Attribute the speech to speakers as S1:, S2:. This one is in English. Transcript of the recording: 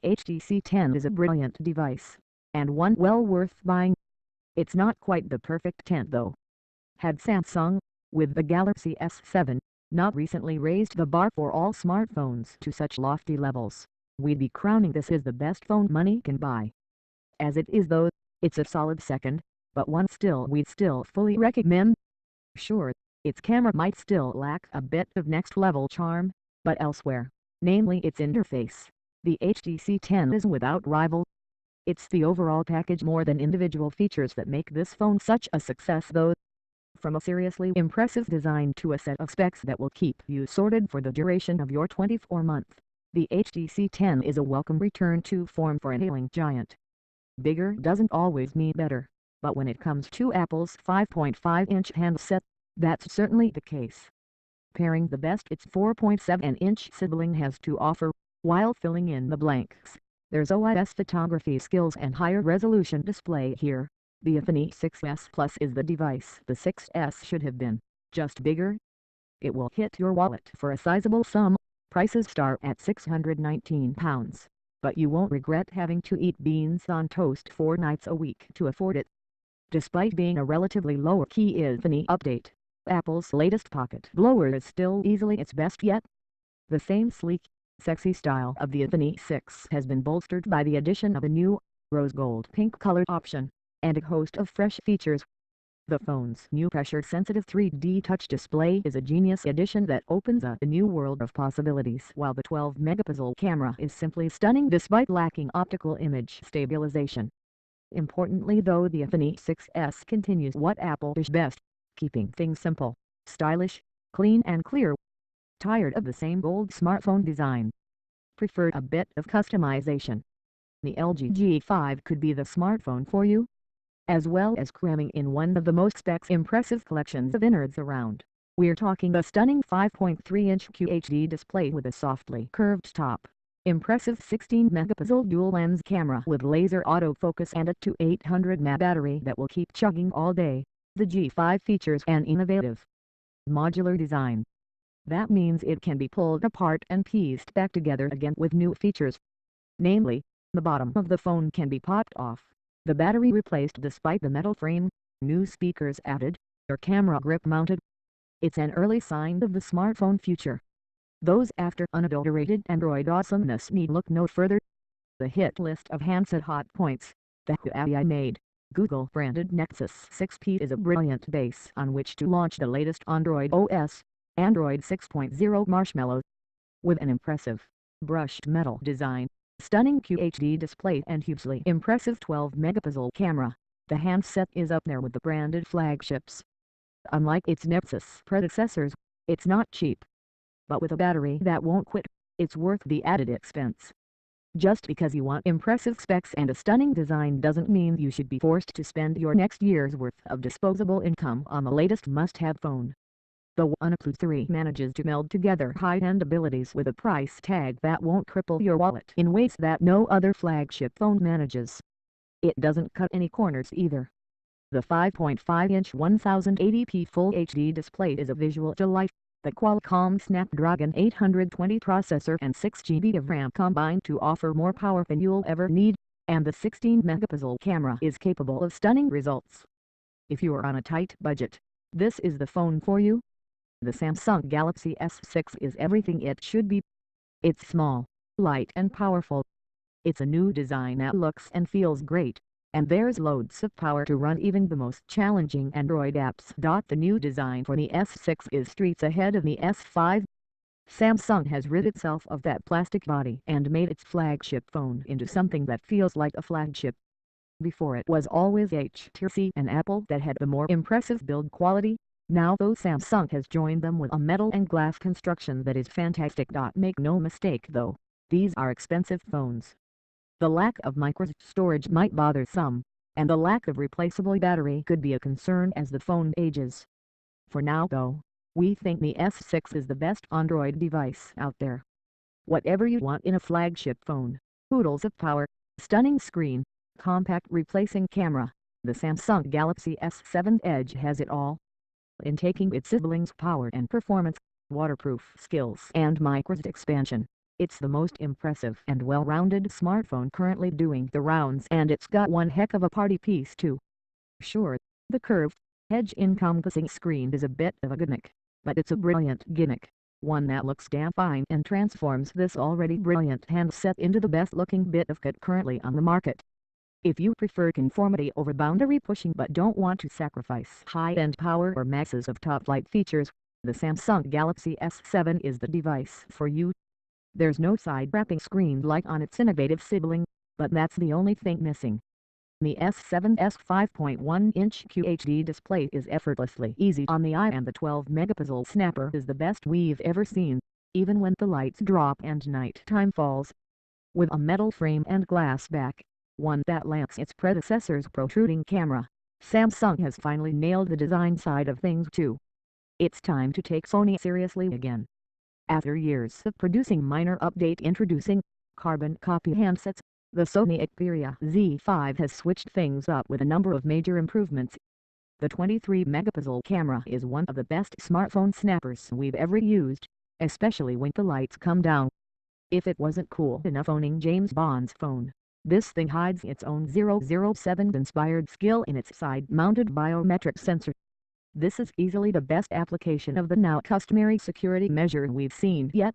S1: The HTC 10 is a brilliant device, and one well worth buying. It's not quite the perfect 10 though. Had Samsung, with the Galaxy S7, not recently raised the bar for all smartphones to such lofty levels, we'd be crowning this as the best phone money can buy. As it is though, it's a solid second, but one we'd still fully recommend. Sure, its camera might still lack a bit of next-level charm, but elsewhere, namely its interface, the HTC 10 is without rival. It's the overall package more than individual features that make this phone such a success though. From a seriously impressive design to a set of specs that will keep you sorted for the duration of your 24-month, the HTC 10 is a welcome return to form for an ailing giant. Bigger doesn't always mean better, but when it comes to Apple's 5.5-inch handset, that's certainly the case. Pairing the best its 4.7-inch sibling has to offer, while filling in the blanks, there's OIS photography skills and higher resolution display here. The Infinix 6S Plus is the device the 6S should have been, just bigger. It will hit your wallet for a sizable sum. Prices start at £619, but you won't regret having to eat beans on toast 4 nights a week to afford it. Despite being a relatively lower-key Infinix update, Apple's latest pocket blower is still easily its best yet. The same sleek, sexy style of the Infinix 6 has been bolstered by the addition of a new, rose gold pink color option, and a host of fresh features. The phone's new pressure-sensitive 3D touch display is a genius addition that opens a new world of possibilities, while the 12-megapixel camera is simply stunning despite lacking optical image stabilization. Importantly though, the Infinix 6S continues what Apple does best, keeping things simple, stylish, clean and clear. Tired of the same old smartphone design? Preferred a bit of customization? The LG G5 could be the smartphone for you. As well as cramming in one of the most specs-impressive collections of innards around, we're talking a stunning 5.3-inch QHD display with a softly curved top, impressive 16-megapixel dual-lens camera with laser autofocus and a 2800 mAh battery that will keep chugging all day. The G5 features an innovative, modular design. That means it can be pulled apart and pieced back together again with new features. Namely, the bottom of the phone can be popped off, the battery replaced despite the metal frame, new speakers added, or camera grip mounted. It's an early sign of the smartphone future. Those after unadulterated Android awesomeness need look no further. The hit list of handset hot points, the Huawei-made, Google-branded Nexus 6P is a brilliant base on which to launch the latest Android OS, Android 6.0 Marshmallow. With an impressive, brushed metal design, stunning QHD display and hugely impressive 12-megapixel camera, the handset is up there with the branded flagships. Unlike its Nexus predecessors, it's not cheap. But with a battery that won't quit, it's worth the added expense. Just because you want impressive specs and a stunning design doesn't mean you should be forced to spend your next year's worth of disposable income on the latest must-have phone. The OnePlus 3 manages to meld together high-end abilities with a price tag that won't cripple your wallet in ways that no other flagship phone manages. It doesn't cut any corners either. The 5.5-inch 1080p Full HD display is a visual delight. The Qualcomm Snapdragon 820 processor and 6GB of RAM combine to offer more power than you'll ever need, and the 16-megapixel camera is capable of stunning results. If you're on a tight budget, this is the phone for you. The Samsung Galaxy S6 is everything it should be. It's small, light and powerful. It's a new design that looks and feels great, and there's loads of power to run even the most challenging Android apps. The new design for the S6 is streets ahead of the S5. Samsung has rid itself of that plastic body and made its flagship phone into something that feels like a flagship. Before it was always HTC and Apple that had the more impressive build quality. Now though Samsung has joined them with a metal and glass construction that is fantastic. Make no mistake though, these are expensive phones. The lack of microSD storage might bother some, and the lack of replaceable battery could be a concern as the phone ages. For now though, we think the S6 is the best Android device out there. Whatever you want in a flagship phone, oodles of power, stunning screen, compact replacing camera, the Samsung Galaxy S7 Edge has it all. In taking its siblings' power and performance, waterproof skills and microSD expansion, It's the most impressive and well-rounded smartphone currently doing the rounds, and it's got one heck of a party piece too. Sure, the curved, edge-encompassing screen is a bit of a gimmick, but it's a brilliant gimmick, one that looks damn fine and transforms this already brilliant handset into the best-looking bit of kit currently on the market. If you prefer conformity over boundary pushing but don't want to sacrifice high-end power or masses of top-flight features, the Samsung Galaxy S7 is the device for you. There's no side-wrapping screen like on its innovative sibling, but that's the only thing missing. The S7's 5.1-inch QHD display is effortlessly easy on the eye, and the 12-megapixel snapper is the best we've ever seen, even when the lights drop and nighttime falls. With a metal frame and glass back, one that lacks its predecessor's protruding camera, Samsung has finally nailed the design side of things too. It's time to take Sony seriously again. After years of producing minor update introducing carbon copy handsets, the Sony Xperia Z5 has switched things up with a number of major improvements. The 23-megapixel camera is one of the best smartphone snappers we've ever used, especially when the lights come down. If it wasn't cool enough owning James Bond's phone, this thing hides its own 007-inspired skill in its side-mounted biometric sensor. This is easily the best application of the now customary security measure we've seen yet.